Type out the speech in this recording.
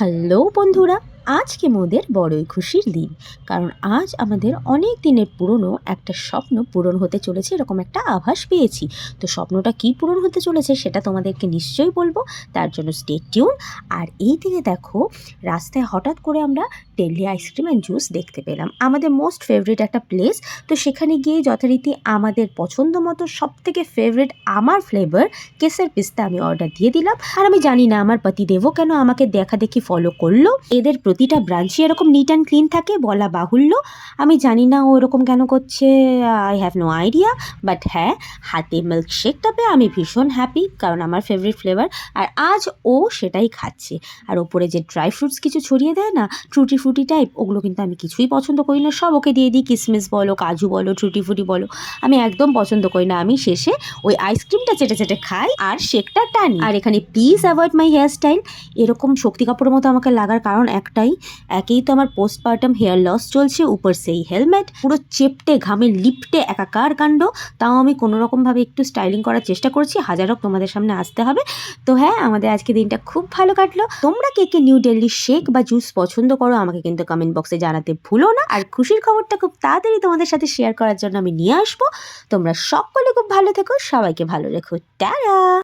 Hello বন্ধুরা, আজকে মোদের বড়ই খুশির দিন। কারণ আজ আমাদের অনেক দিনের পুরনো একটা স্বপ্ন পূরণ হতে চলেছে, এরকম একটা আভাস পেয়েছি। তো স্বপ্নটা কি পূরণ হতে চলেছে সেটা তোমাদেরকে নিশ্চয়ই বলবো, তার জন্য স্টে টিউন। আর এই দিকে দেখো, রাস্তায় হঠাৎ করে আমরা টেলি আইসক্রিম অ্যান্ড জুস দেখতে পেলাম, আমাদের মোস্ট ফেভারিট একটা প্লেস। তো সেখানে গিয়ে যথারীতি আমাদের পছন্দ মতো সব থেকে ফেভারিট আমার ফ্লেভার কেসের পিস্তা আমি অর্ডার দিয়ে দিলাম। আর আমি জানি না আমার পতিদেবও কেন আমাকে দেখা দেখি ফলো করলো। এদের প্রতিটা ব্রাঞ্চই এরকম নিট অ্যান্ড ক্লিন থাকে বলা বাহুল্য। আমি জানি না ও এরকম কেন করছে, I have no idea. But হ্যাঁ, হাতে মিল্কশেকটা পেয়ে আমি ভীষণ হ্যাপি, কারণ আমার ফেভারিট ফ্লেভার। আর আজ ও সেটাই খাচ্ছে। আর ওপরে যে ড্রাই ফ্রুটস কিছু ছড়িয়ে দেয় না, ট্রুটি ফ্রুটি টাইপ, ওগুলো কিন্তু আমি কিছুই পছন্দ করি না। সব ওকে দিয়ে দিই, কিসমিস বলো, কাজু বলো, ট্রুটি ফ্রুটি বলো, আমি একদম পছন্দ করি না। আমি শেষে ওই আইসক্রিমটা চেটে চেটে খাই আর শেকটা টানি। আর এখানে please avoid my hair style. এরকম শক্তি কাপড়ের মতো আমাকে লাগার কারণ একটাই, একেই তো আমার পোস্টপার্টাম হেয়ার লস চলছে, উপর সেই হেলমেট, পুরো চেপটে ঘামে লিপটে একাকার কাণ্ড। তাও আমি কোনো রকমভাবে একটু স্টাইলিং করার চেষ্টা করছি, হাজার হোক তোমাদের সামনে আসতে হবে। তো হ্যাঁ, আমাদের আজকে দিনটা খুব ভালো কাটলো। তোমরা কে কে নিউ দিল্লি শেক বা জুস পছন্দ করো আমাকে কিন্তু কমেন্ট বক্সে জানাতে ভুলো না। আর খুশির খবরটা খুব তাড়াতাড়ি তোমাদের সাথে শেয়ার করার জন্য আমি নিয়ে আসবো। তোমরা সকলে খুব ভালো থেকো, সবাইকে ভালো রেখো, টাটা।